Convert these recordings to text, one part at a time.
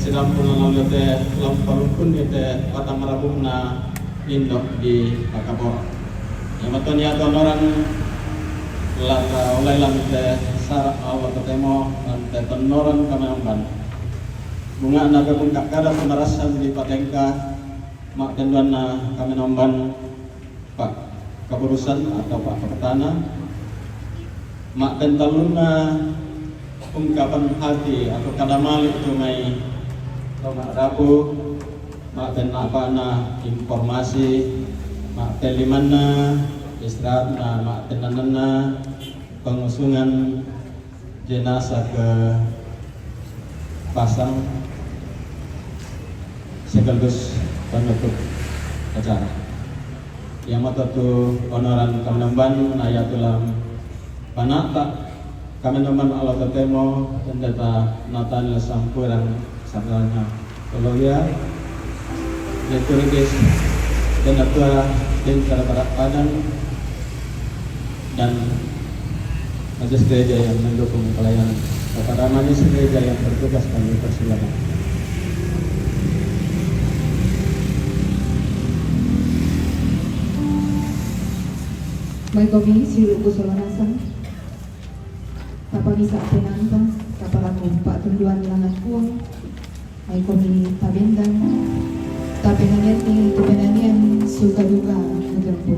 siram pulang lalu te lampalukun te kata marabukna indok di Pakabor. Yang betul ya tuan orang lata oleh lantai sarap awal ketemu lantai penoran kamamban. Bunga naga pungkak kada pemerasan di Patengka mak tenduana kami nomban Pak Kaburusan atau Pak Pertana mak tentaluna ungkapan hati atau kadamalik tumai mak rapu mak tenapana informasi mak telimana istirahatna mak tenanana pengusungan jenazah ke pasang sekaligus penutup acara. Yang mata tu honoran Kamenemban ayatulam panata Kamenemban Allah tetemo tendata Nathaniel Sampurang sabdanya kalau ya liturgis dan atua dan cara barat padang dan majelis gereja yang mendukung pelayanan kepada majelis gereja yang bertugas kami persilakan. Baik kami siru kusulanasang tapagisa penanta kapalaku Pak Tunduan Langat Uang baik kami tabendan tapenanian suka duka menjemput.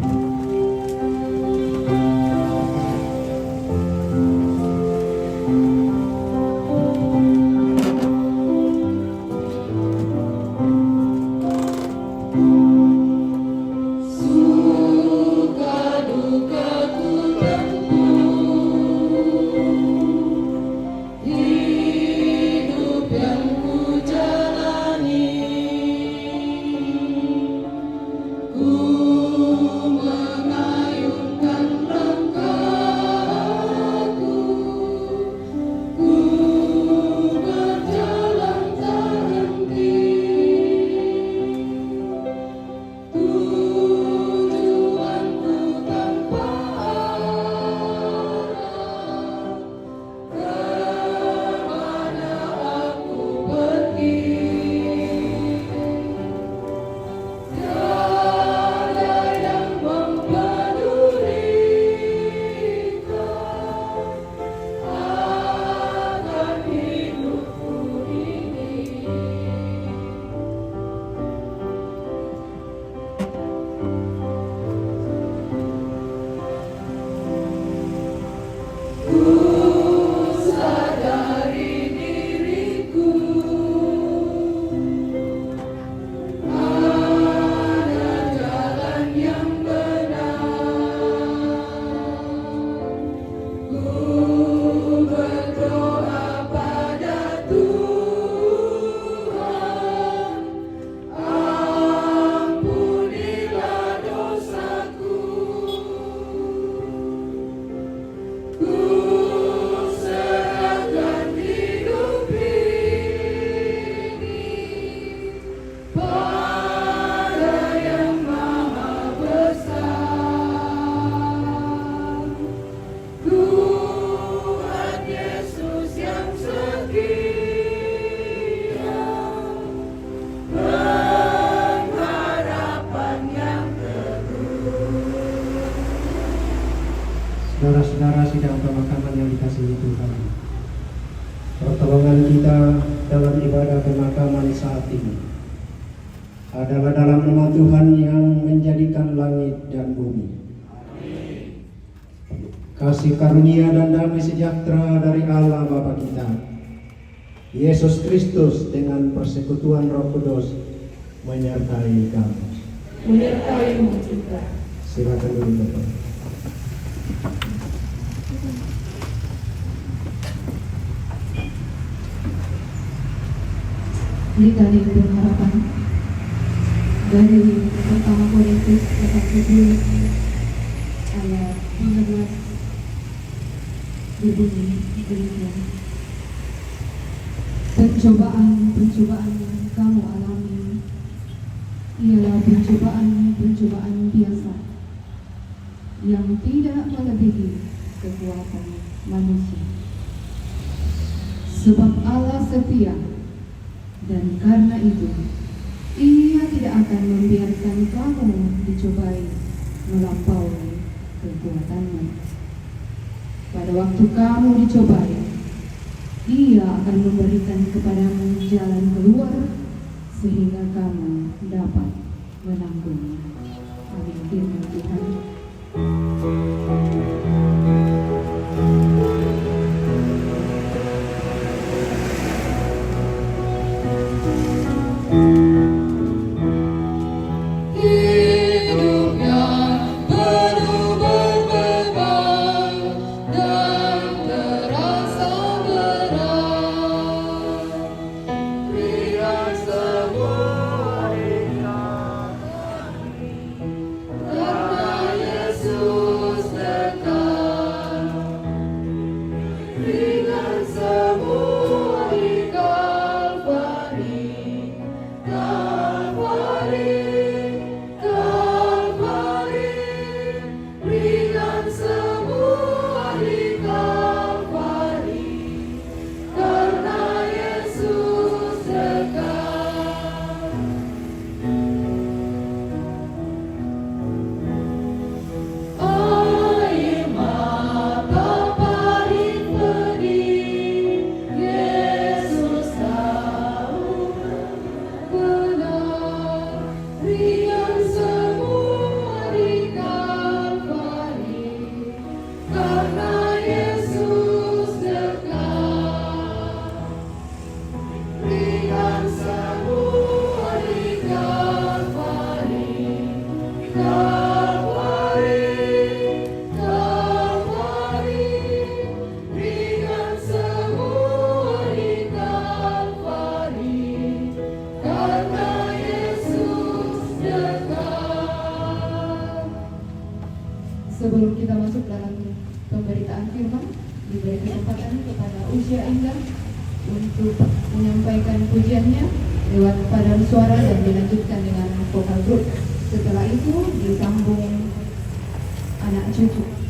Saudara-saudara sidang pemakaman yang dikasihi Tuhan, pertolongan kita dalam ibadah pemakaman saat ini adalah dalam nama Tuhan yang menjadikan langit dan bumi. Kasih karunia dan damai sejahtera dari Allah Bapa kita, Yesus Kristus dengan persekutuan Roh Kudus menyertai kamu. Menyertai juga. Silakan duduk Bapak. Dari pengharapan dari pertama Korintus pasal 7 ayat 15 berbunyi demikian. Pencobaan yang kamu alami ialah pencobaan biasa yang tidak melebihi kekuatan manusia. Sebab Allah setia, Dan karena itu, Ia tidak akan membiarkan kamu dicobai melampaui kekuatanmu. Pada waktu kamu dicobai, Ia akan memberikan kepadamu jalan keluar sehingga kamu dapat menanggungnya. Amin. Firman Tuhan. Sebelum kita masuk dalam pemberitaan firman, diberi kesempatan kepada Usia Indah untuk menyampaikan pujiannya lewat paduan suara dan dilanjutkan dengan vokal group. Setelah itu disambung anak cucu.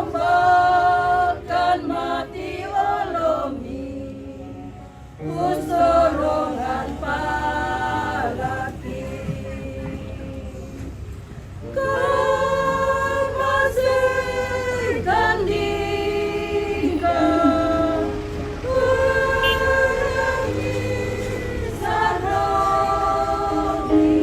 menombakan mati olomi usorongan palaki kemasikan dika ulangi saroni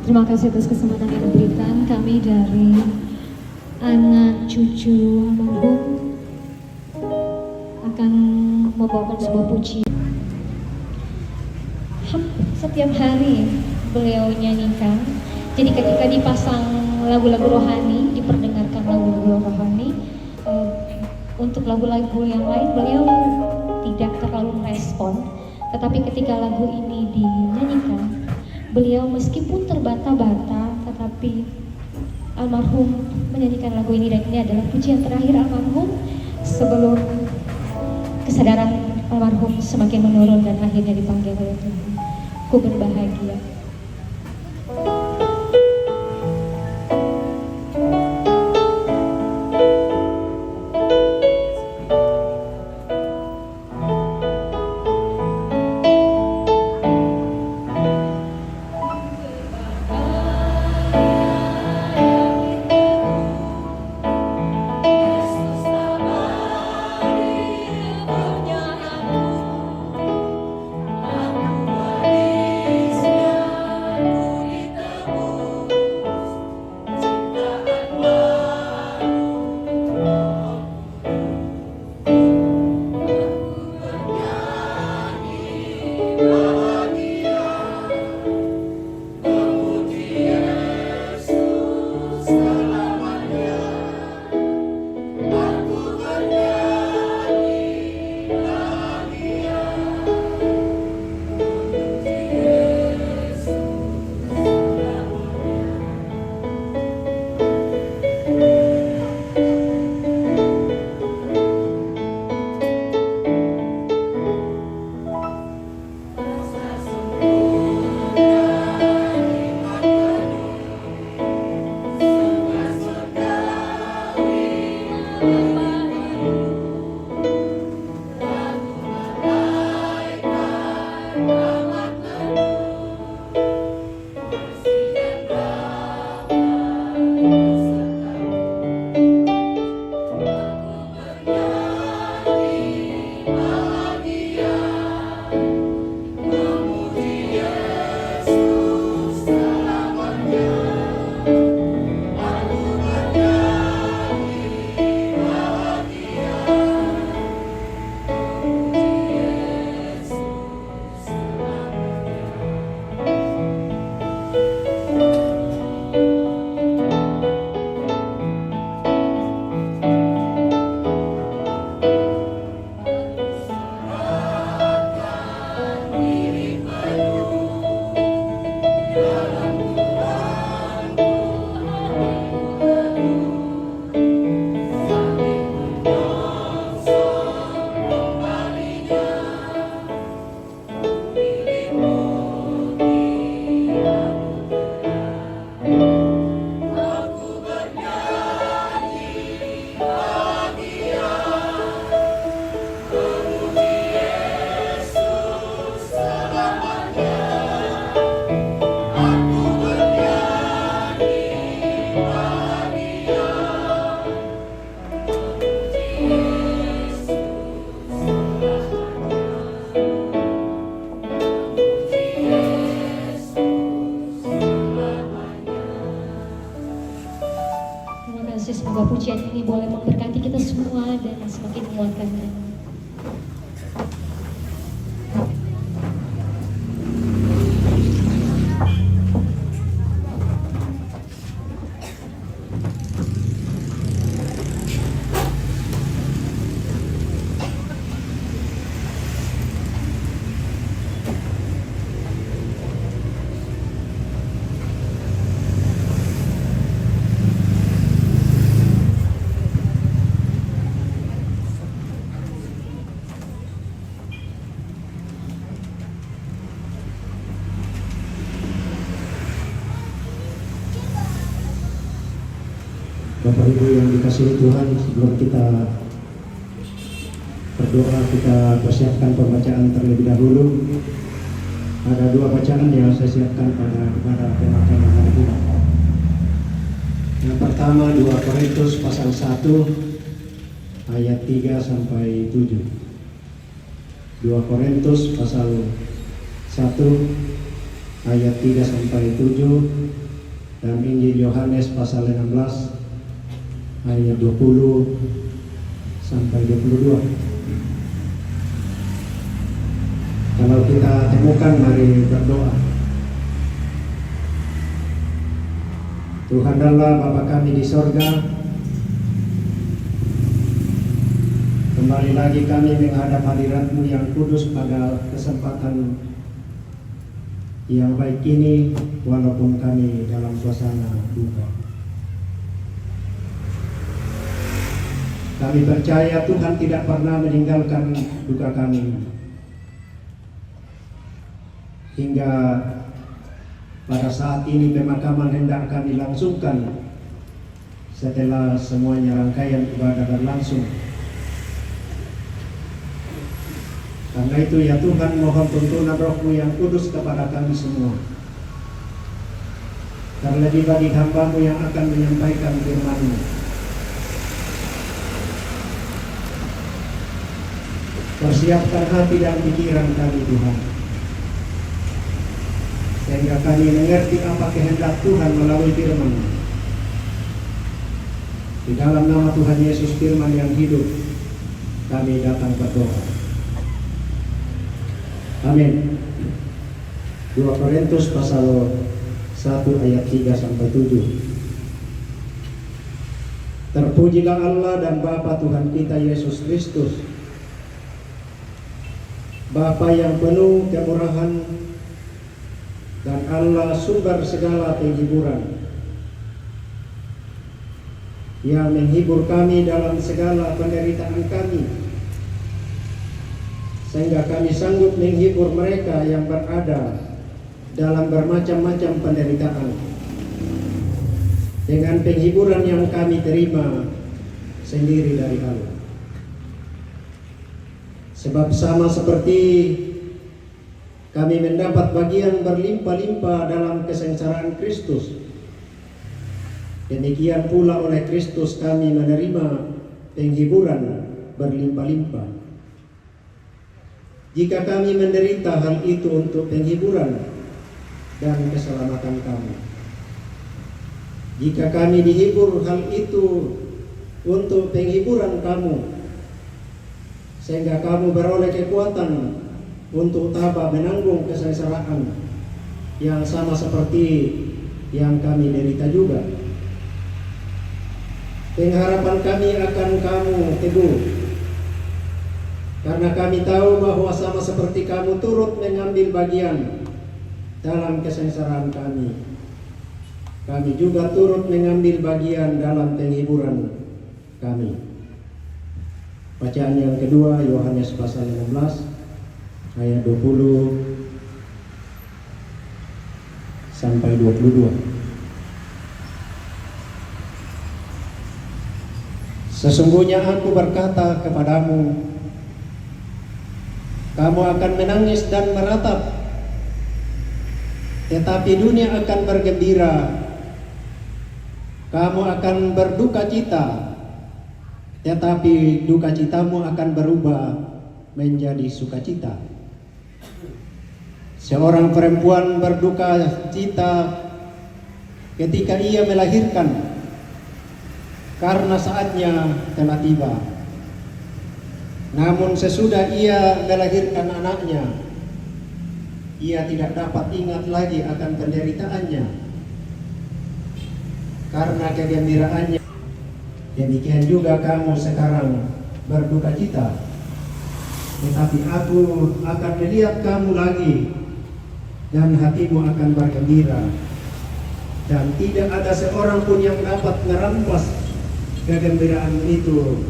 Terima kasih atas kesempatan yang diberikan. Kami dari anak cucu almarhum akan membawakan sebuah pujian. Setiap hari beliau nyanyikan. Jadi ketika dipasang lagu-lagu rohani, diperdengarkan lagu-lagu rohani, untuk lagu-lagu yang lain beliau tidak terlalu merespon. Tetapi ketika lagu ini dinyanyikan, beliau meskipun terbata-bata, tetapi almarhum menyanyikan lagu ini, dan ini adalah pujian terakhir almarhum sebelum kesadaran almarhum semakin menurun dan akhirnya dipanggil oleh Tuhan. Ku berbahagia. Yesus menguatkannya. Bapak Ibu yang dikasihi Tuhan, sebelum kita berdoa, kita persiapkan pembacaan terlebih dahulu. Ada dua bacaan yang saya siapkan pada pemakaman hari ini. Yang pertama 2 Korintus pasal 1 ayat 3 sampai 7. 2 Korintus pasal 1 ayat 3 sampai 7 dan Injil Yohanes pasal 16 ayat 20 sampai 22. Kalau kita temukan, mari berdoa. Tuhan Allah Bapa kami di sorga, kembali lagi kami menghadap hadirat-Mu yang kudus pada kesempatan yang baik ini, walaupun kami dalam suasana duka. Kami percaya Tuhan tidak pernah meninggalkan duka kami. Hingga pada saat ini pemakaman hendak kami langsungkan setelah semuanya rangkaian ibadah berlangsung. Karena itu ya Tuhan, mohon tuntunan Roh-Mu yang kudus kepada kami semua. Terlebih bagi hamba-Mu yang akan menyampaikan firman-Mu. Persiapkan hati dan pikiran kami Tuhan, sehingga kami mengerti apa kehendak Tuhan melalui firman-Mu. Di dalam nama Tuhan Yesus firman yang hidup, kami datang berdoa. Amin. 2 Korintus pasal 1 ayat 3 sampai 7. Terpujilah Allah dan Bapa Tuhan kita Yesus Kristus, Bapa yang penuh kemurahan dan Allah sumber segala penghiburan, yang menghibur kami dalam segala penderitaan kami, sehingga kami sanggup menghibur mereka yang berada dalam bermacam-macam penderitaan dengan penghiburan yang kami terima sendiri dari Allah. Sebab sama seperti kami mendapat bagian berlimpah-limpah dalam kesengsaraan Kristus, demikian pula oleh Kristus kami menerima penghiburan berlimpah-limpah. Jika kami menderita hal itu untuk penghiburan dan keselamatan kami, jika kami dihibur hal itu untuk penghiburan kamu, sehingga kamu beroleh kekuatan untuk tabah menanggung kesengsaraan yang sama seperti yang kami derita juga. Pengharapan kami akan kamu teguh, karena kami tahu bahwa sama seperti kamu turut mengambil bagian dalam kesengsaraan kami, kami juga turut mengambil bagian dalam penghiburan kami. Bacaan yang kedua, Yohanes pasal 16 ayat 20 sampai 22. Sesungguhnya aku berkata kepadamu, kamu akan menangis dan meratap, tetapi dunia akan bergembira. Kamu akan berduka cita, tetapi duka citamu akan berubah menjadi sukacita. Seorang perempuan berduka cita ketika ia melahirkan, karena saatnya telah tiba. Namun sesudah ia melahirkan anaknya, ia tidak dapat ingat lagi akan penderitaannya karena kegembiraannya. Demikian juga kamu sekarang berduka cita, tetapi aku akan melihat kamu lagi dan hatimu akan bergembira, dan tidak ada seorang pun yang dapat merampas kegembiraan itu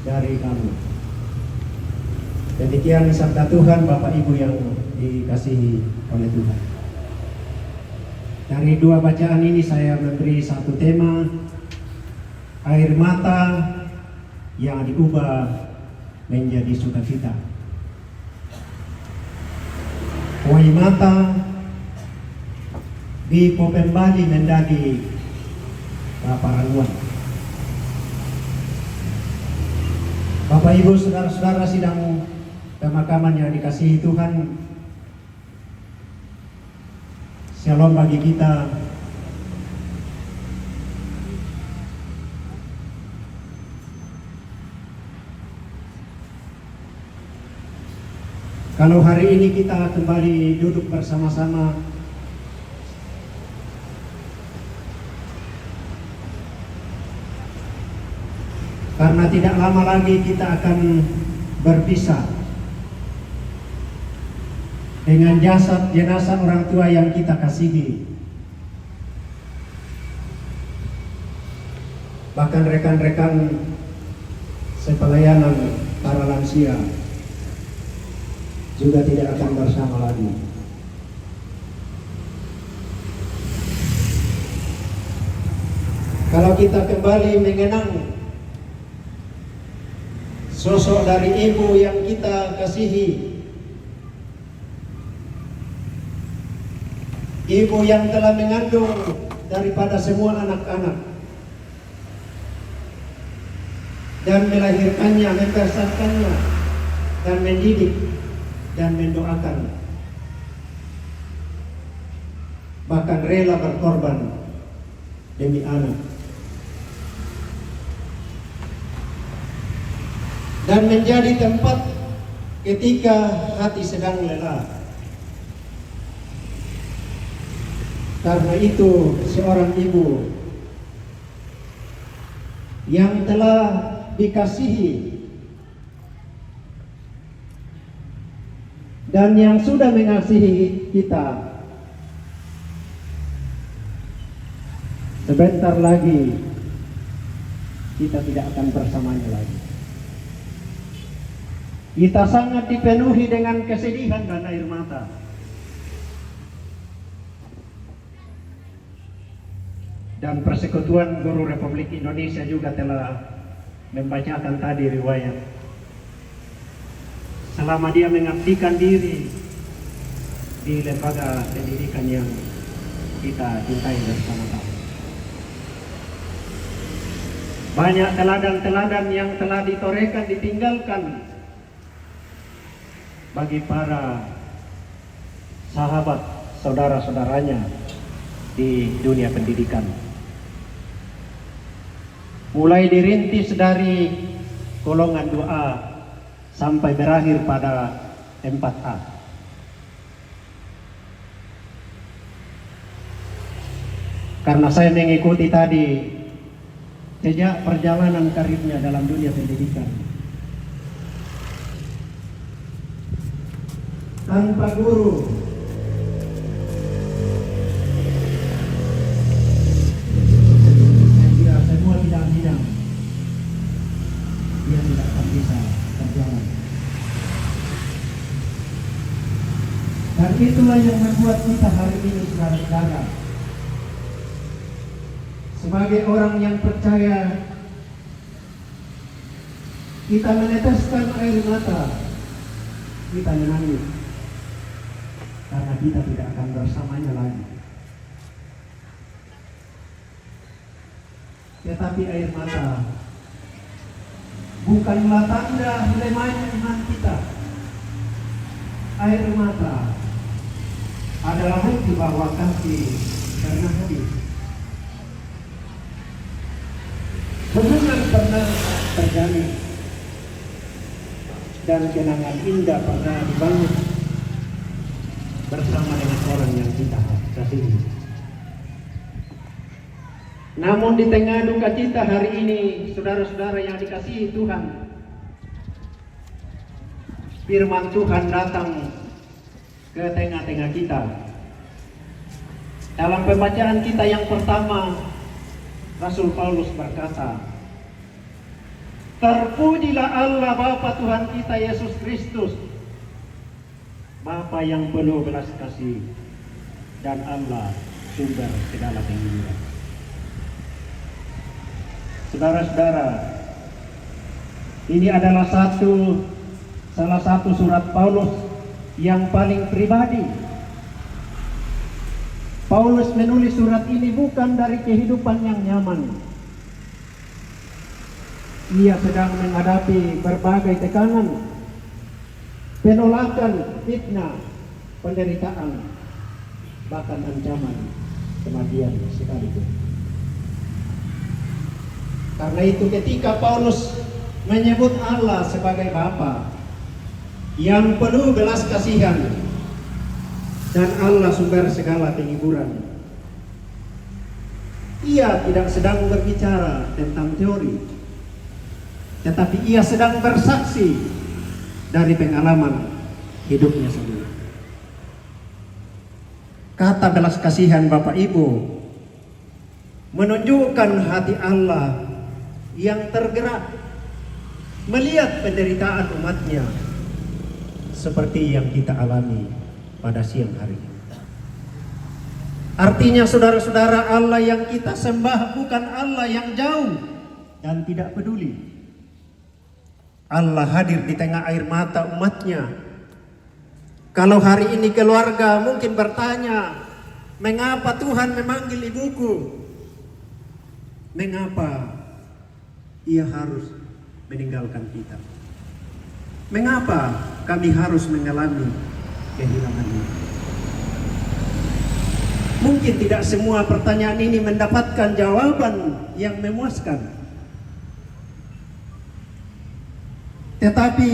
dari kamu. Demikian sabda Tuhan, Bapak Ibu yang dikasihi oleh Tuhan. Dari dua bacaan ini saya memberi satu tema, air mata yang diubah menjadi sukacita. Air mata dipopembali menjadi paranuan. Bapak Ibu saudara-saudara sidang pemakaman yang dikasihi Tuhan, shalom bagi kita. Kalau hari ini kita kembali duduk bersama-sama karena tidak lama lagi kita akan berpisah dengan jasad jenazah orang tua yang kita kasihi. Bahkan rekan-rekan sepelayanan para lansia juga tidak akan bersama lagi. Kalau kita kembali mengenang sosok dari ibu yang kita kasihi, ibu yang telah mengandung daripada semua anak-anak dan melahirkannya, membesarkannya, dan mendidik dan mendoakan, bahkan rela berkorban demi anak, dan menjadi tempat ketika hati sedang lelah. Karena itu seorang ibu yang telah dikasihi dan yang sudah mengasihi kita, sebentar lagi kita tidak akan bersamanya lagi. Kita sangat dipenuhi dengan kesedihan dan air mata. Dan Persekutuan Guru Republik Indonesia juga telah membacakan tadi riwayat selama dia mengabdikan diri di lembaga pendidikan yang kita cintai bersama-sama. Banyak teladan-teladan yang telah ditorehkan, ditinggalkan bagi para sahabat saudara-saudaranya di dunia pendidikan. Mulai dirintis dari golongan 2A sampai berakhir pada 4A. Karena saya mengikuti tadi sejak perjalanan karirnya dalam dunia pendidikan. Tanpa guru, saya kira semua bidang-bidang dia tidak akan bisa berjalan. Dan itulah yang membuat kita hari ini, saudara-saudara, sebagai orang yang percaya, kita meneteskan air mata, kita menangis, karena kita tidak akan bersamanya lagi. Tetapi air mata bukanlah tanda lemahnya iman kita. Air mata adalah bukti bahwa kasih karena habis. Hubungan pernah terjalin dan kenangan indah pernah dibangun bersama dengan orang yang kita kasihi. Namun di tengah duka cita hari ini, saudara-saudara yang dikasihi Tuhan, firman Tuhan datang ke tengah-tengah kita. Dalam pembacaan kita yang pertama, Rasul Paulus berkata, "Terpujilah Allah Bapa Tuhan kita Yesus Kristus, Bapa yang penuh belas kasih dan Allah sumber segala penghidupan." Saudara-saudara, ini adalah salah satu surat Paulus yang paling pribadi. Paulus menulis surat ini bukan dari kehidupan yang nyaman. Ia sedang menghadapi berbagai tekanan, penolakan, fitnah, penderitaan, bahkan ancaman kematian sekalipun. Karena itu ketika Paulus menyebut Allah sebagai Bapa yang penuh belas kasihan dan Allah sumber segala penghiburan, ia tidak sedang berbicara tentang teori, tetapi ia sedang bersaksi dari pengalaman hidupnya sendiri. Kata belas kasihan Bapak Ibu menunjukkan hati Allah yang tergerak melihat penderitaan umatnya seperti yang kita alami pada siang hari ini. Artinya saudara-saudara, Allah yang kita sembah bukan Allah yang jauh dan tidak peduli. Allah hadir di tengah air mata umatnya. Kalau hari ini keluarga mungkin bertanya, mengapa Tuhan memanggil ibuku? Mengapa ia harus meninggalkan kita? Mengapa kami harus mengalami kehilangan ini? Mungkin tidak semua pertanyaan ini mendapatkan jawaban yang memuaskan. Tetapi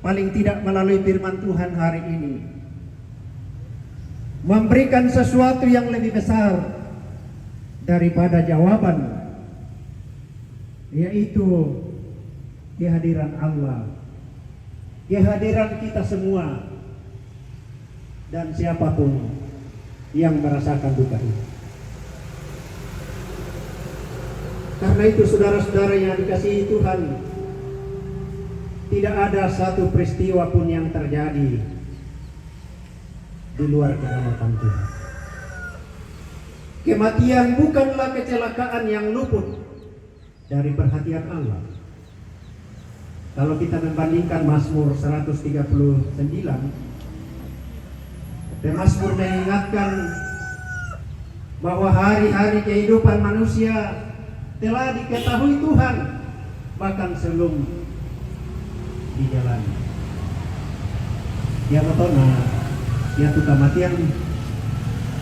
paling tidak melalui firman Tuhan hari ini memberikan sesuatu yang lebih besar daripada jawaban, yaitu kehadiran Allah, kehadiran kita semua dan siapapun yang merasakan duka ini. Karena itu saudara-saudara yang dikasihi Tuhan, tidak ada satu peristiwa pun yang terjadi di luar kedaulatan Tuhan. Kematian bukanlah kecelakaan yang luput dari perhatian Allah. Kalau kita membandingkan Mazmur 139, Mazmur mengingatkan bahwa hari-hari kehidupan manusia telah diketahui Tuhan bahkan sebelum dijalani. Ia betona, ia tu kematian,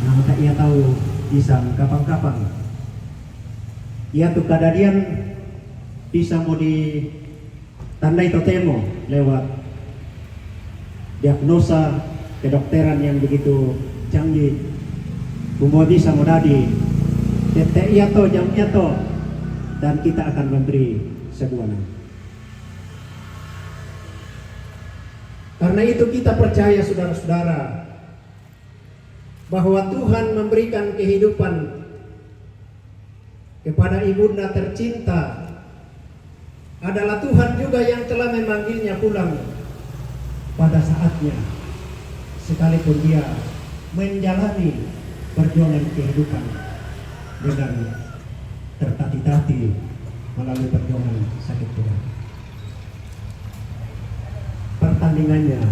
maka ia tahu pisang kapan-kapan. Ia tu kadadian bisa mau ditandai totemo lewat diagnosa kedokteran yang begitu canggih. Kumodi samudadi tete ia to jam ia to, dan kita akan memberi sebuah nama. Karena itu kita percaya saudara-saudara bahwa Tuhan memberikan kehidupan kepada ibunda tercinta adalah Tuhan juga yang telah memanggilnya pulang pada saatnya, sekalipun dia menjalani perjuangan kehidupan dengan tertatih-tatih melalui perjuangan sakit berat. Pertandingannya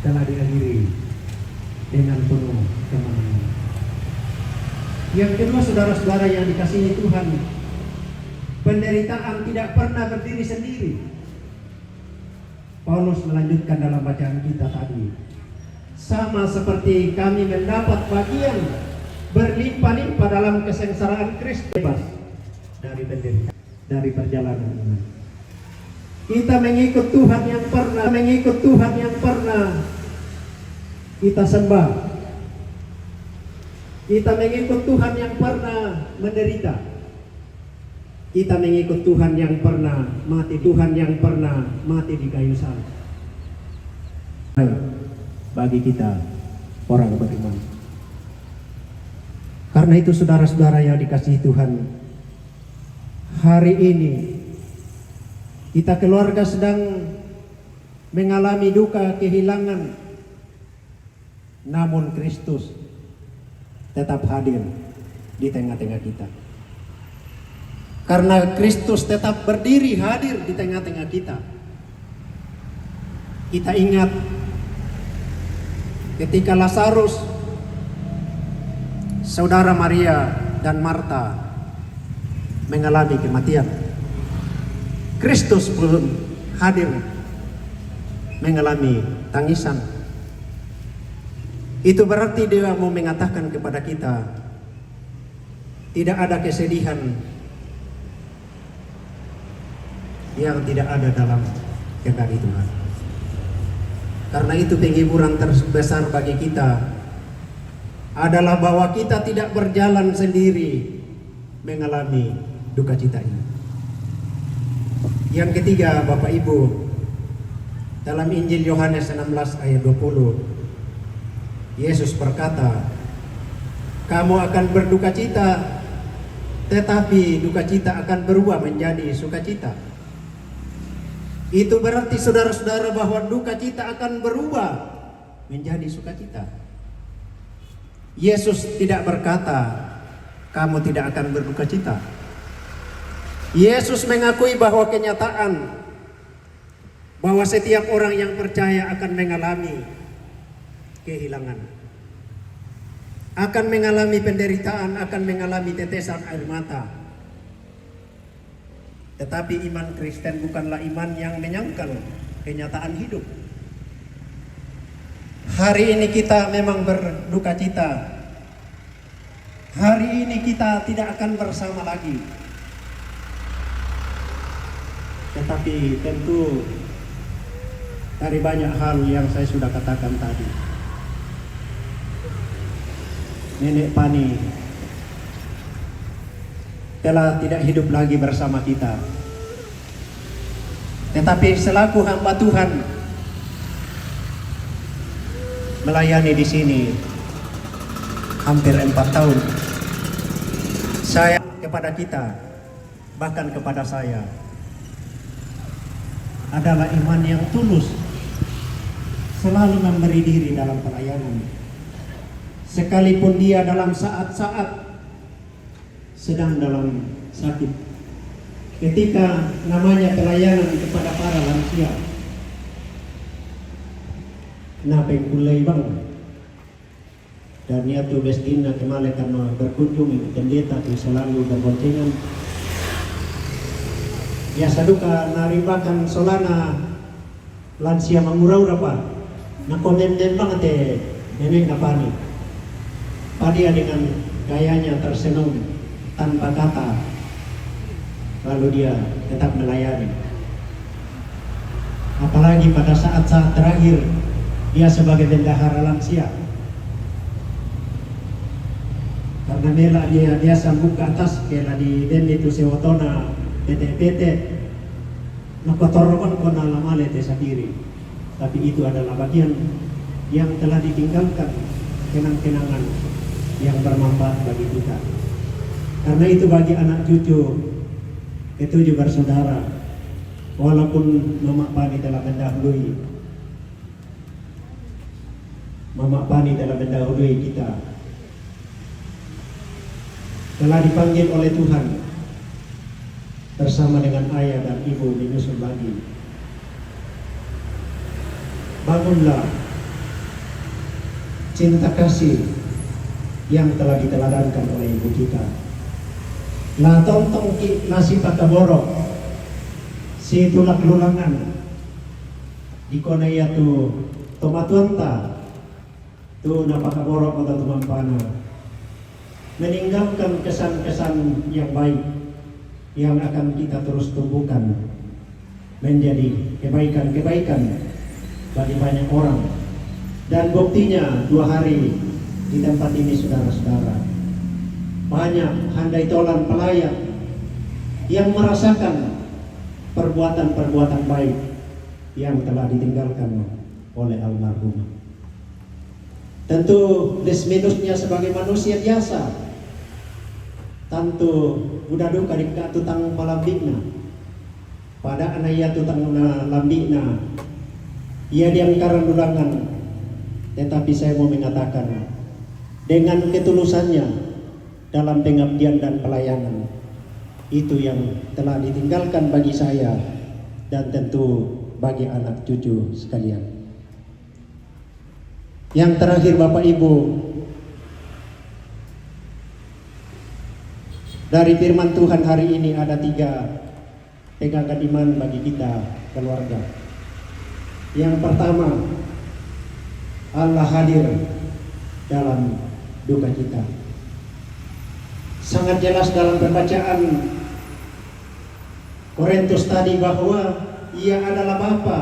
telah diakhiri dengan penuh kemenangan. Yang kedua, saudara-saudara yang dikasihi Tuhan, penderitaan tidak pernah berdiri sendiri. Paulus melanjutkan dalam bacaan kita tadi, sama seperti kami mendapat bagian berlimpah-limpah dalam kesengsaraan Kristus, bebas dari penderitaan, dari perjalanan iman. Kita mengikut Tuhan yang pernah kita sembah. Kita mengikut Tuhan yang pernah menderita. Kita mengikut Tuhan yang pernah mati di kayu salib. Bagi kita orang beriman. Karena itu saudara-saudara yang dikasihi Tuhan, hari ini kita keluarga sedang mengalami duka kehilangan, namun Kristus tetap hadir di tengah-tengah kita. Karena Kristus tetap berdiri hadir di tengah-tengah kita. Kita ingat ketika Lazarus, saudara Maria dan Marta mengalami kematian, Kristus pun hadir mengalami tangisan. Itu berarti Dia mau mengatakan kepada kita, tidak ada kesedihan yang tidak ada dalam kehendak Tuhan. Karena itu penghiburan terbesar bagi kita adalah bahwa kita tidak berjalan sendiri mengalami duka cita ini. Yang ketiga, Bapak Ibu, dalam Injil Yohanes 16 ayat 20, Yesus berkata, kamu akan berduka cita, tetapi duka cita akan berubah menjadi sukacita. Itu berarti saudara-saudara bahwa duka cita akan berubah menjadi sukacita. Yesus tidak berkata, kamu tidak akan berduka cita. Yesus mengakui bahwa kenyataan bahwa setiap orang yang percaya akan mengalami kehilangan, akan mengalami penderitaan, akan mengalami tetesan air mata. Tetapi iman Kristen bukanlah iman yang menyangkal kenyataan hidup. Hari ini kita memang berduka cita. Hari ini kita tidak akan bersama lagi. Tetapi tentu dari banyak hal yang saya sudah katakan tadi, Nenek Pani telah tidak hidup lagi bersama kita. Tetapi selaku hamba Tuhan melayani di sini hampir 4 tahun, saya kepada kita, bahkan kepada saya, adalah iman yang tulus, selalu memberi diri dalam pelayanan. Sekalipun dia dalam saat-saat sedang dalam sakit, ketika namanya pelayanan kepada para lansia, napeng kulay bang, dan niya tu bestina kemale karena berkunjung ibu pendeta tu selalu berboncengan. Biasa duka naribakan solana lansia mangurau apa, nakomenden banget Nenek Pani. Dia dengan gayanya tersenyum tanpa kata, lalu dia tetap melayani. Apalagi pada saat-saat terakhir dia sebagai bendahara lansia, karena mela dia sambung ke atas kela di demi itu sewotona PT nakotorban kona lamale te sendiri. Tapi itu adalah bagian yang telah ditinggalkan, kenang-kenangan yang bermanfaat bagi kita. Karena itu bagi anak cucu ketujuh bersaudara, walaupun Mama Pani telah mendahului, kita, telah dipanggil oleh Tuhan bersama dengan ayah dan ibu menyusul lagi. Bangunlah cinta kasih yang telah diteladankan oleh ibu kita. La tontong ki nasi pakaborok si tulak lulangan di konaya tu tomatuanta tu napakaborok atau tumampana, meninggalkan kesan-kesan yang baik yang akan kita terus tumbuhkan menjadi kebaikan-kebaikan bagi banyak orang. Dan buktinya 2 hari di tempat ini, saudara-saudara, banyak handai tolan pelayan yang merasakan perbuatan-perbuatan baik yang telah ditinggalkan oleh almarhum. Tentu plus minusnya sebagai manusia biasa, tentu budak duka di tutang palambikna pada anaya tutang lambikna ia diangkaran dulangan. Tetapi saya mau mengatakan, dengan ketulusannya dalam pengabdian dan pelayanan, itu yang telah ditinggalkan bagi saya dan tentu bagi anak cucu sekalian. Yang terakhir, Bapak Ibu, dari firman Tuhan hari ini ada 3 pegangan iman bagi kita keluarga. Yang pertama, Allah hadir dalam duka kita. Sangat jelas dalam pembacaan Korintus tadi bahwa Ia adalah Bapa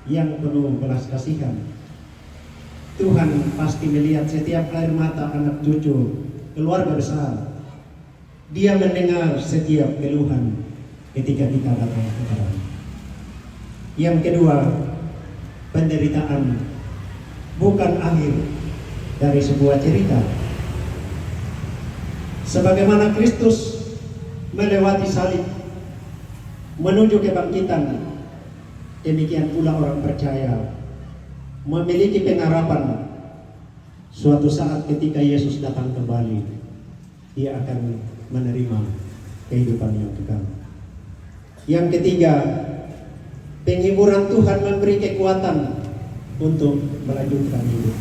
yang penuh belas kasihan. Tuhan pasti melihat setiap air mata anak cucu keluarga besar. Dia mendengar setiap keluhan ketika kita datang kepadanya. Yang kedua, penderitaan bukan akhir dari sebuah cerita. Sebagaimana Kristus melewati salib menuju kebangkitan, demikian pula orang percaya memiliki pengharapan suatu saat ketika Yesus datang kembali, dia akan menerima kehidupan yang kekal. Yang ketiga, penghiburan Tuhan memberi kekuatan untuk melanjutkan hidup.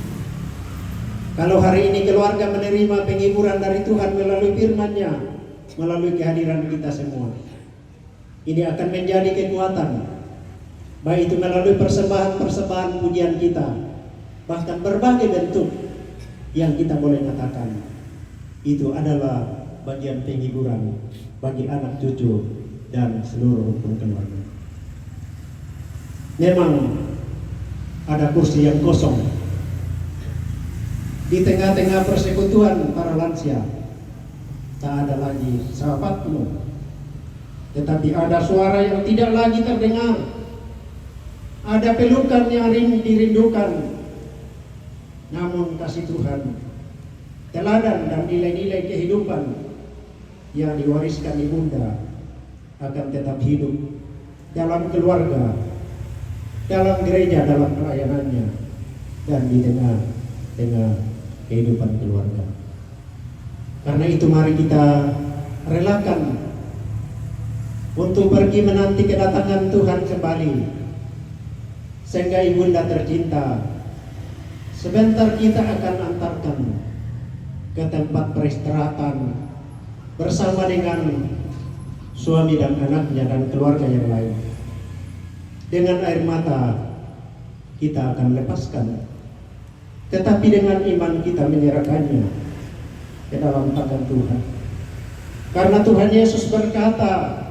Kalau hari ini keluarga menerima penghiburan dari Tuhan melalui firman-Nya, melalui kehadiran kita semua, ini akan menjadi kekuatan, baik itu melalui persembahan-persembahan pujian kita, bahkan berbagai bentuk yang kita boleh katakan itu adalah bagian penghiburan bagi anak cucu dan seluruh rukun keluarga. Memang ada kursi yang kosong di tengah-tengah persekutuan para lansia. Tak ada lagi sahabatmu, tetapi ada suara yang tidak lagi terdengar. Ada pelukan yang dirindukan. Namun kasih Tuhan, teladan dan nilai-nilai kehidupan yang diwariskan ibunda akan tetap hidup dalam keluarga, dalam gereja, dalam pelayanannya, dan di tengah kehidupan keluarga. Karena itu mari kita relakan untuk pergi menanti kedatangan Tuhan kembali, sehingga ibunda tercinta sebentar kita akan antarkan ke tempat peristirahatan bersama dengan suami dan anaknya dan keluarga yang lain. Dengan air mata kita akan lepaskan, tetapi dengan iman kita menyerahkannya ke dalam tangan Tuhan. Karena Tuhan Yesus berkata,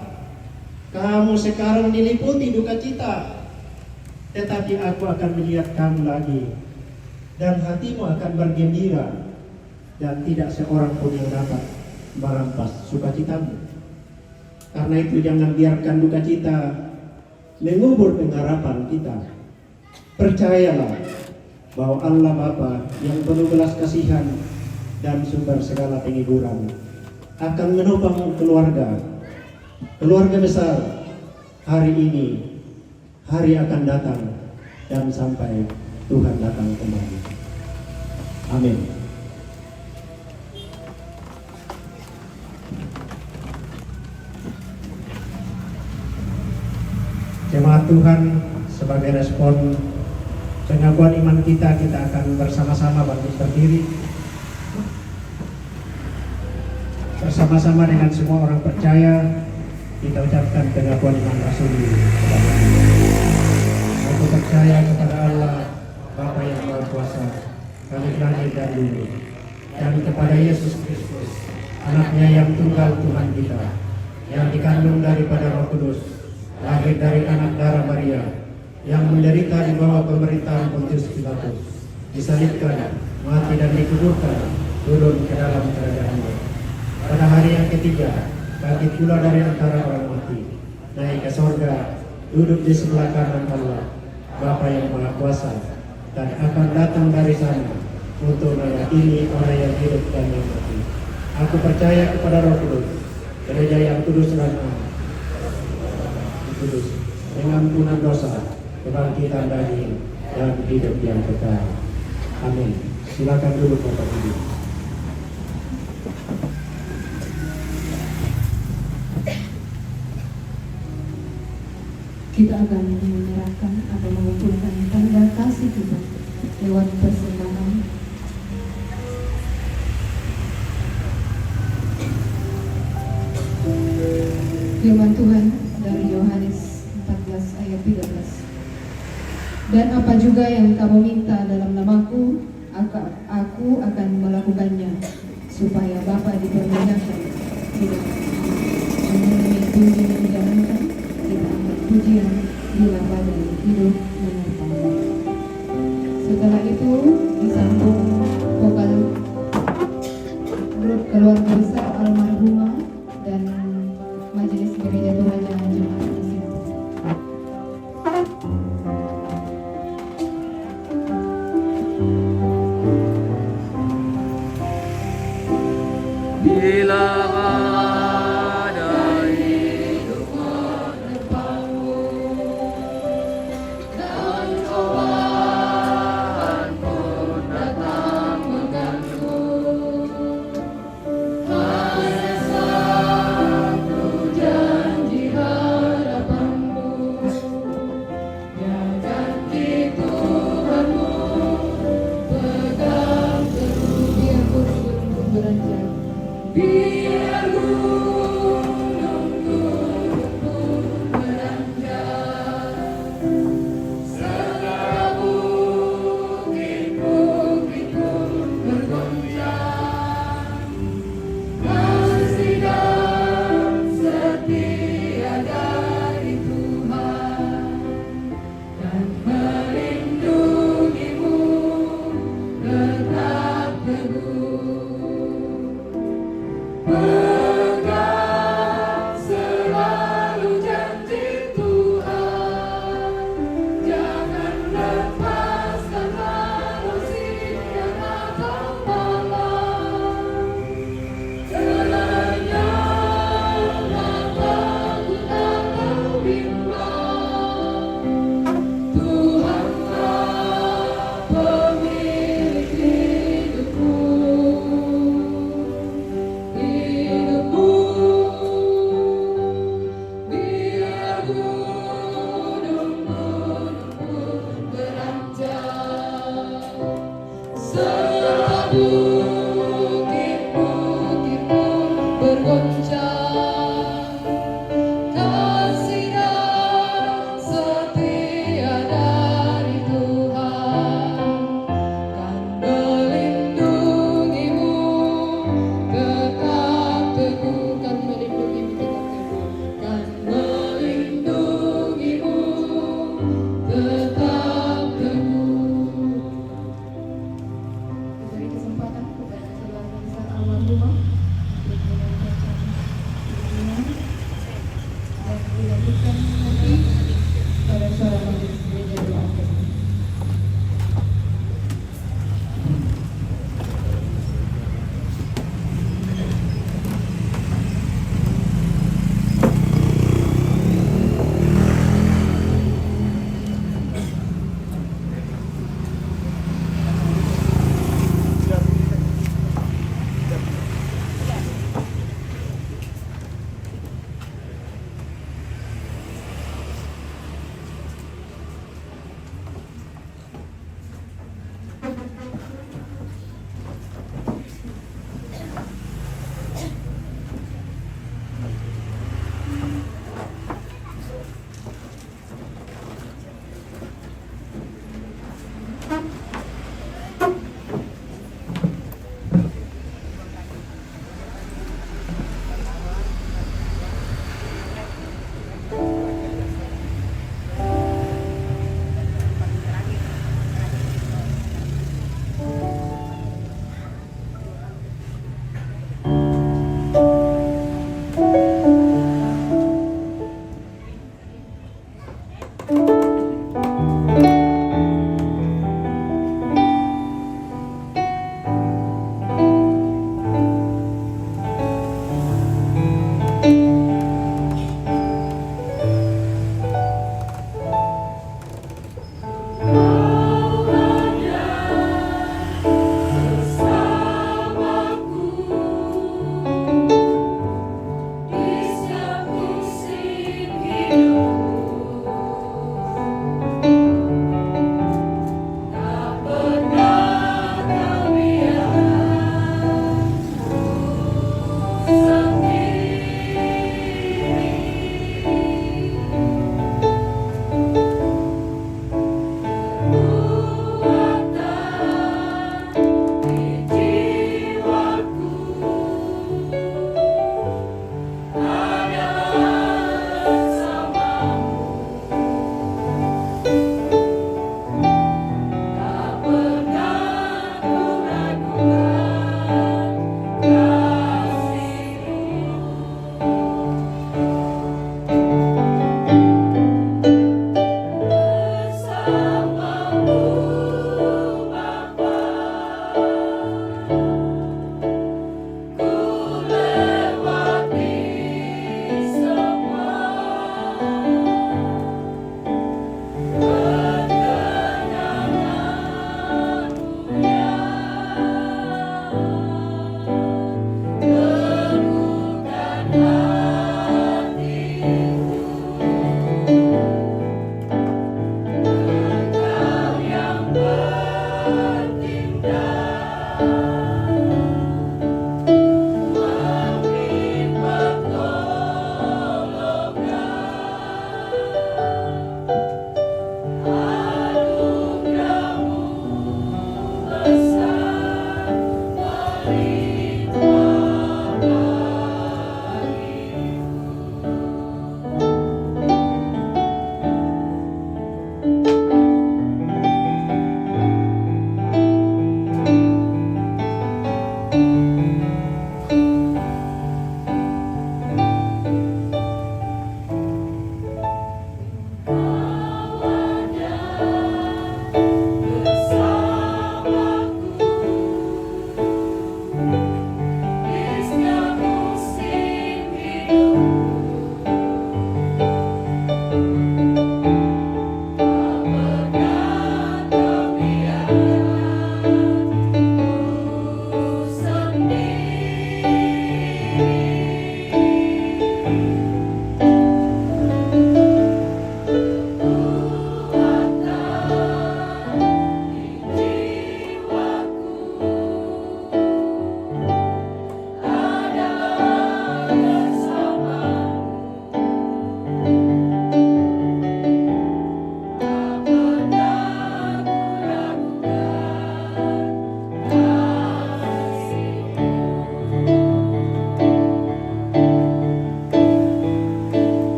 kamu sekarang diliputi duka cita, tetapi aku akan melihat kamu lagi, dan hatimu akan bergembira, dan tidak seorang pun yang dapat merampas sukacitamu. Karena itu jangan biarkan duka cita mengubur pengharapan kita. Percayalah bahwa Allah Bapa yang penuh belas kasihan dan sumber segala penghiburan akan menopang keluarga besar hari ini, hari akan datang, dan sampai Tuhan datang kembali. Amin. Jemaat Tuhan, sebagai respon pengakuan iman kita akan bersama-sama bangkit berdiri, bersama-sama dengan semua orang percaya. Kita ucapkan pengakuan iman rasuli. Aku percaya kepada Allah Bapa yang Maha Kuasa, Kami langit dan bumi, dan kepada Yesus Kristus, Anaknya yang tunggal Tuhan kita, yang dikandung daripada Roh Kudus, lahir dari anak darah Maria, yang menderita di bawah pemerintahan Pontius Pilatus, disalibkan, mati dan dikuburkan, turun ke dalam kerajaan-Nya. Pada hari yang ketiga, bangkit pula dari antara orang mati, naik ke sorga, duduk di sebelah kanan Allah, Bapa yang Maha Kuasa, dan akan datang dari sana untuk mengadili orang yang hidup dan yang mati. Aku percaya kepada Roh Kudus, gereja yang kudus dan kudus, pengampunan dosa, kebangkitan daging, dan hidup yang kekal. Amin. Silakan duduk Bapak Ibu. Kita akan menyerahkan atau mengumpulkan tanda kasih kita lewat persembahan. Firman Tuhan dari Yohanes 14 ayat 13. Dan apa juga yang kamu minta dalam namaku, aku akan melakukannya, supaya Bapa dipermuliakan. Tidak mengenai puji yang dijalankan, kita angkat pujian bila badai hidup menerpa. Setelah itu disambung vokal grup keluarga besar almarhumah dan majelis gereja Tuhan yang jemaat di sini. Bila badai hidup menerpamu dan cobaan pun datang mengganggu,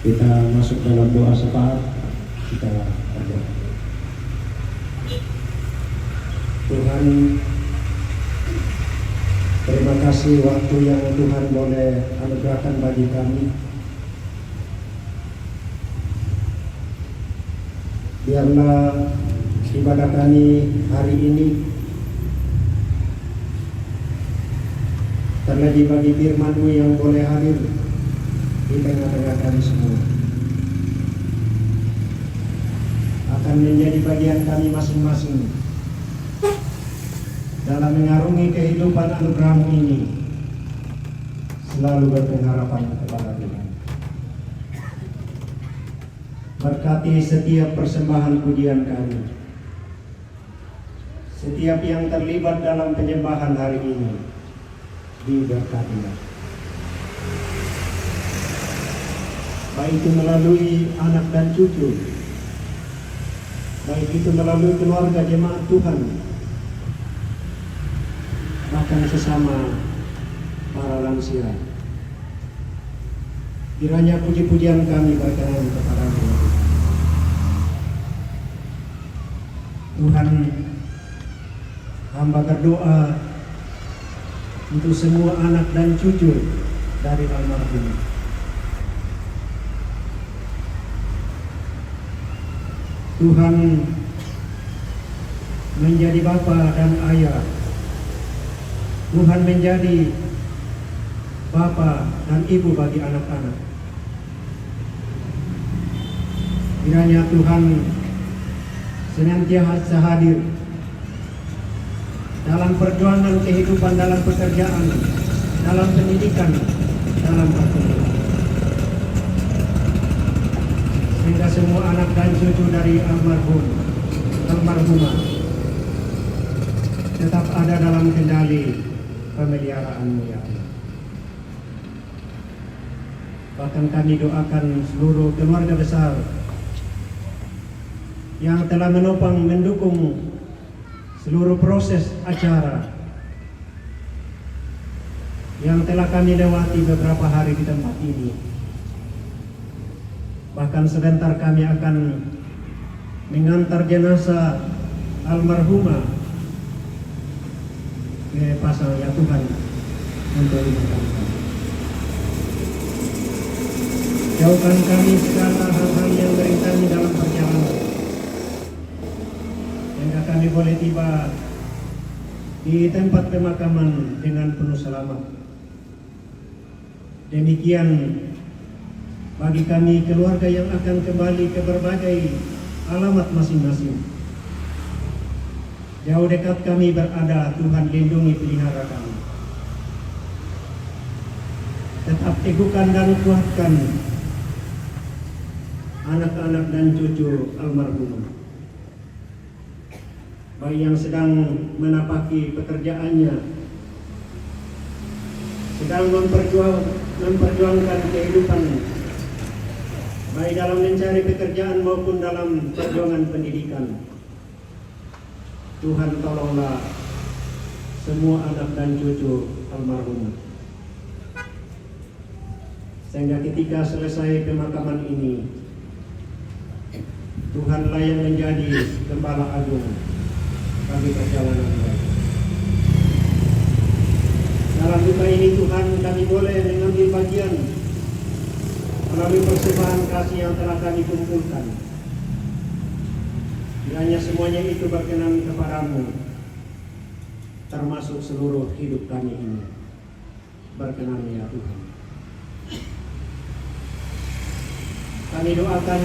Kita masuk dalam doa syafaat, kita berdoa. Tuhan, terima kasih waktu yang Tuhan boleh anugerahkan bagi kami. Biarlah ibadah kami hari ini terlebih bagi firman-Mu yang boleh hadir di tengah-tengah kami semua, akan menjadi bagian kami masing-masing dalam mengarungi kehidupan anugerah-Mu ini, selalu berpengharapan kepada Tuhan. Berkati setiap persembahan pujian kami, setiap yang terlibat dalam penyembahan hari ini, diberkatilah. Baik itu melalui anak dan cucu, baik itu melalui keluarga jemaat Tuhan, bahkan sesama para lansia. Kiranya puji-pujian kami berkenan kepada-Mu. Tuhan, hamba berdoa untuk semua anak dan cucu dari almarhum. Tuhan menjadi bapa dan ayah. Tuhan menjadi bapa dan ibu bagi anak-anak. Kiranya Tuhan senantiasa hadir dalam perjuangan kehidupan, dalam pekerjaan, dalam pendidikan, dalam perkuliahan, sehingga semua anak dan cucu dari almarhumah tetap ada dalam kendali pemeliharaan-Mu, ya Allah. Bahkan kami doakan seluruh keluarga besar yang telah menopang mendukung seluruh proses acara yang telah kami lewati beberapa hari di tempat ini. Bahkan sebentar kami akan mengantar jenazah almarhumah ke pasang, ya Tuhan, untuk dimakamkan. Jauhkan kami segala hal-hal yang merintangi dalam perjalanan, sehingga kami boleh tiba di tempat pemakaman dengan penuh selamat. Demikian bagi kami keluarga yang akan kembali ke berbagai alamat masing-masing. Jauh dekat kami berada, Tuhan lindungi, pelihara kami. Tetap teguhkan dan kuatkan anak-anak dan cucu almarhum, baik yang sedang menapaki pekerjaannya, sedang memperjuangkan kehidupan, baik dalam mencari pekerjaan maupun dalam perjuangan pendidikan. Tuhan, tolonglah semua anak dan cucu almarhum, sehingga ketika selesai pemakaman ini, Tuhanlah yang menjadi gembala agung bagi perjalanan mereka. Dalam duka ini Tuhan, kami boleh mengambil bagian melalui persembahan kasih yang telah kami kumpulkan. Kiranya semuanya itu berkenan kepada-Mu, termasuk seluruh hidup kami ini. Berkenan, ya Tuhan. Kami doakan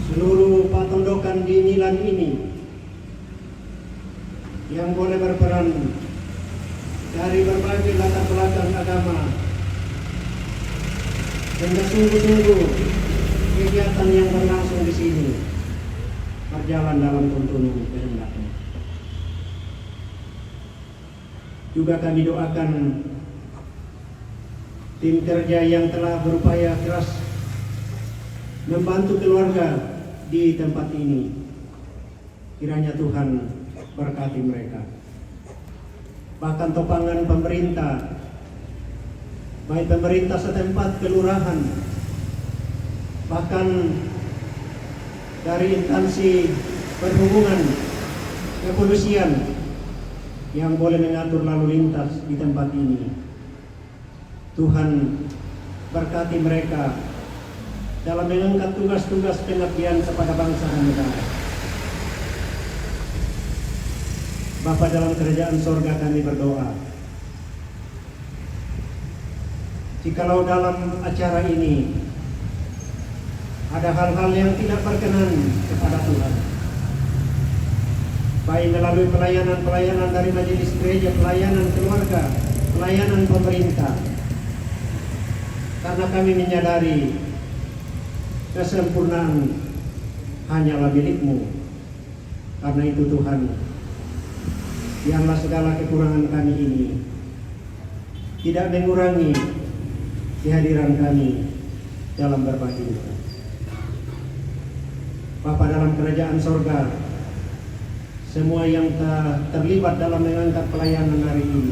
seluruh patondokan di Nilan ini yang boleh berperan dari berbagai latar belakang agama, sehingga sungguh-sungguh kegiatan yang berlangsung di sini berjalan dalam tuntunan kehendak-Mu. Juga kami doakan tim kerja yang telah berupaya keras membantu keluarga di tempat ini. Kiranya Tuhan berkati mereka. Bahkan topangan pemerintah baik pemerintah setempat, kelurahan, bahkan dari instansi perhubungan, kepolisian yang boleh mengatur lalu lintas di tempat ini. Tuhan berkati mereka dalam mengangkat tugas-tugas pengabdian kepada bangsa dan negara. Bapa dalam kerajaan sorga, kami berdoa, jikalau dalam acara ini ada hal-hal yang tidak berkenan kepada Tuhan, baik melalui pelayanan-pelayanan dari majelis gereja, pelayanan keluarga, pelayanan pemerintah, karena kami menyadari kesempurnaan hanyalah milik-Mu. Karena itu Tuhan, biarlah segala kekurangan kami ini tidak mengurangi kehadiran kami dalam berbagi duka. Bapa dalam kerajaan sorga, semua yang terlibat dalam mengangkat pelayanan hari ini,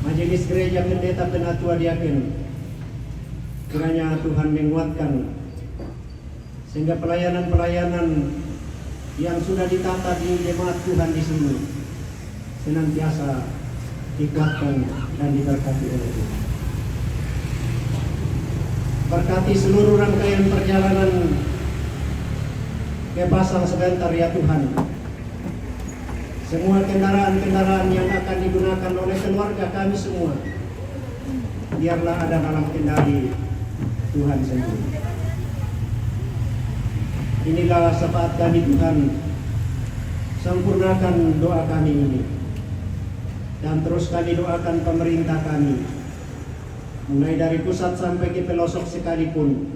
majelis gereja, pendeta, penatua, diaken, kiranya Tuhan menguatkan sehingga pelayanan-pelayanan yang sudah ditata di jemaat Tuhan di sini senantiasa dikuatkan dan diberkati oleh Tuhan. Berkati seluruh rangkaian perjalanan ke pasang sebentar ya Tuhan. Semua kendaraan-kendaraan yang akan digunakan oleh keluarga kami semua, biarlah ada dalam kendali Tuhan sendiri. Inilah syafaat kami Tuhan, sempurnakan doa kami ini. Dan terus kami doakan pemerintah kami, mulai dari pusat sampai ke pelosok sekalipun,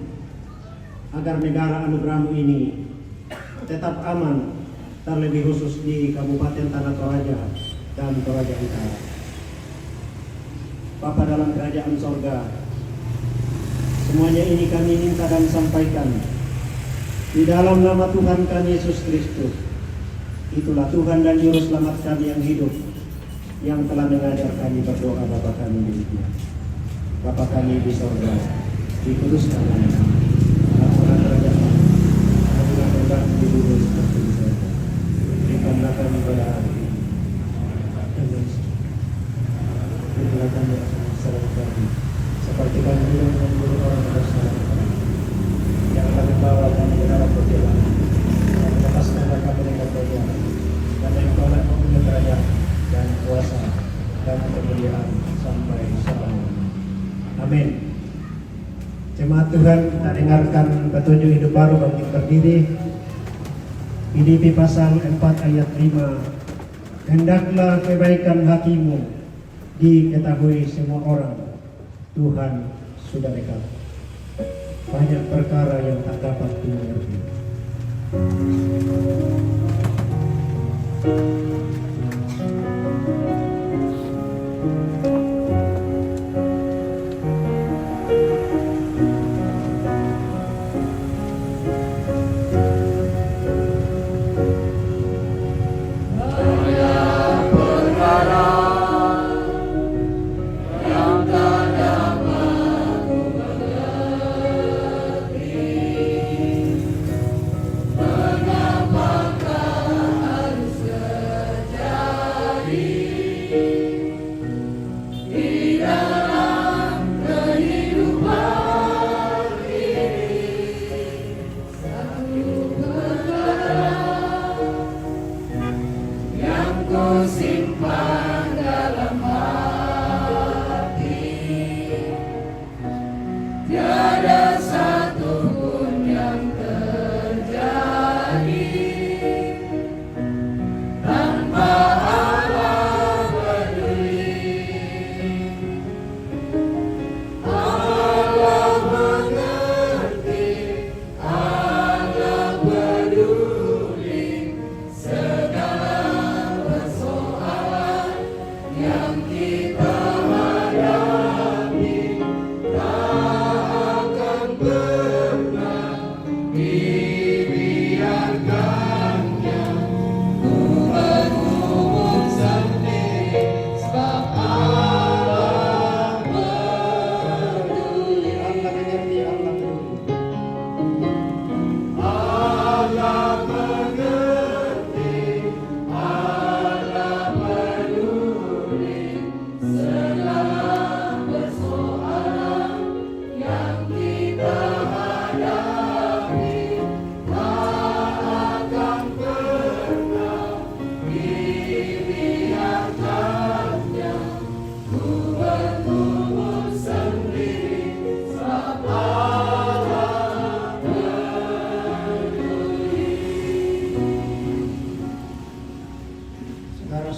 agar negara anugerah-Mu ini tetap aman, terlebih khusus di Kabupaten Tanah Toraja dan Toraja Utara. Bapa dalam kerajaan sorga, semuanya ini kami minta dan sampaikan di dalam nama Tuhan kami Yesus Kristus. Itulah Tuhan dan Juru Selamat kami yang hidup, yang telah mengajar kami berdoa. Bapa kami di dunia, Bapa kami di sorga, dikuduskan nama-Mu. Ampun kerajaan, ampun kehendak di bumi seperti di surga. Berikanlah kami pada hari ini, dan berikanlah kami kesalahan kami, seperti kami juga mengampuni orang yang bersalah kepada kami. Janganlah membawa kami ke dalam percobaan, dan lepaskanlah kami dari kejahatan. Karena Engkau lah mempunyai kerajaan dan kuasa dan kemuliaan sampai selama-lamanya. Amin. Jemaat Tuhan, kita dengarkan petunjuk hidup baru bagi berdiri. Filipi pasal 4 ayat 5. Hendaklah kebaikan hatimu diketahui semua orang, Tuhan sudah dekat. Banyak perkara yang tak dapat dimengerti. Mengapakah harus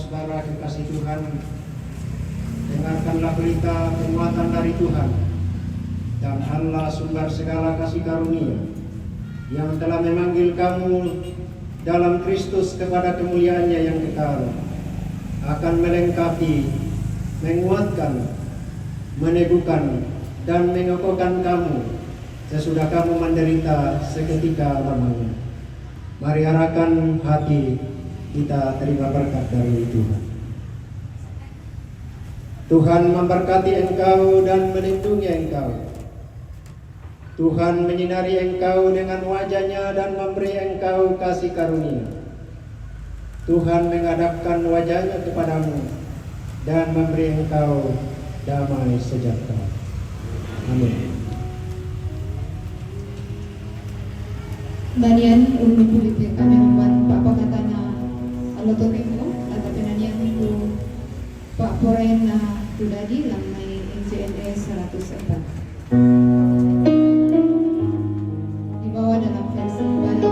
saudara kekasih Tuhan, dengarkanlah berita penguatan dari Tuhan dan Allah sumber segala kasih karunia yang telah memanggil kamu dalam Kristus kepada kemuliaannya yang kekal, akan melengkapi, menguatkan, meneguhkan, dan mengokohkan kamu sesudah kamu menderita seketika lamanya. Mari arahkan hati kita terima berkat dari Tuhan. Tuhan memberkati engkau dan melindungi engkau. Tuhan menyinari engkau dengan wajah-Nya dan memberi engkau kasih karunia. Tuhan menghadapkan wajah-Nya kepadamu dan memberi engkau damai sejahtera. Amin. Danian ulun pulit kami memban Pak katana alotokemo atau penanian itu Pak Porena Tudadi lamai NCNS 104 dibawa dalam versi Bali.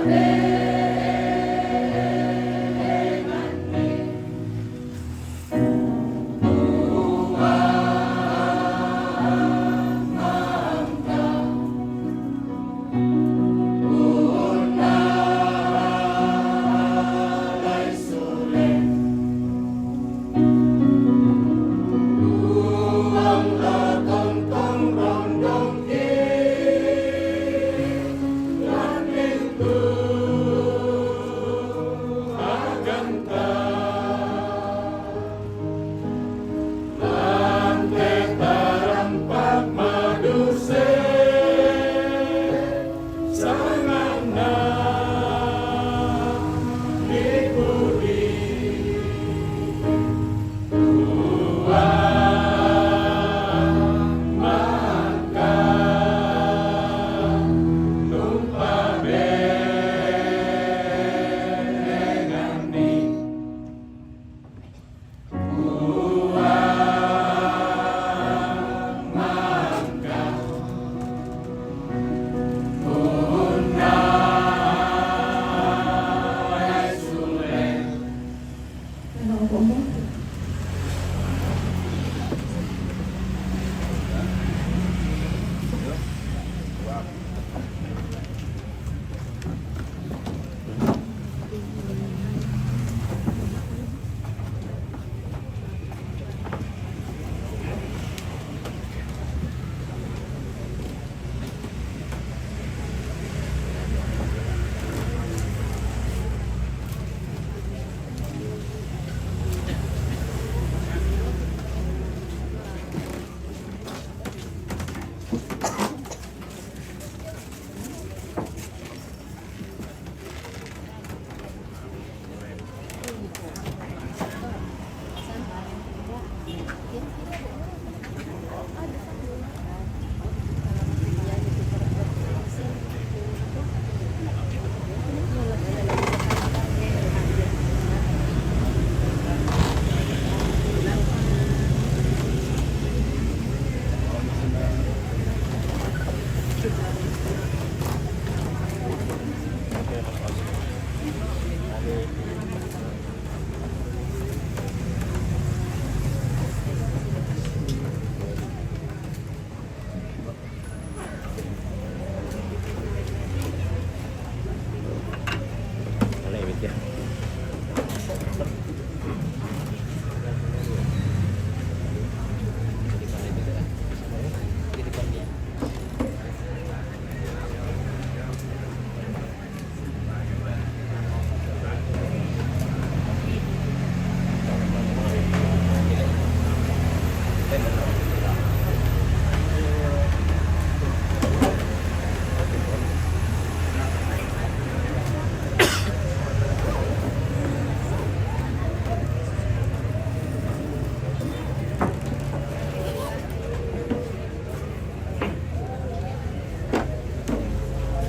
Amen.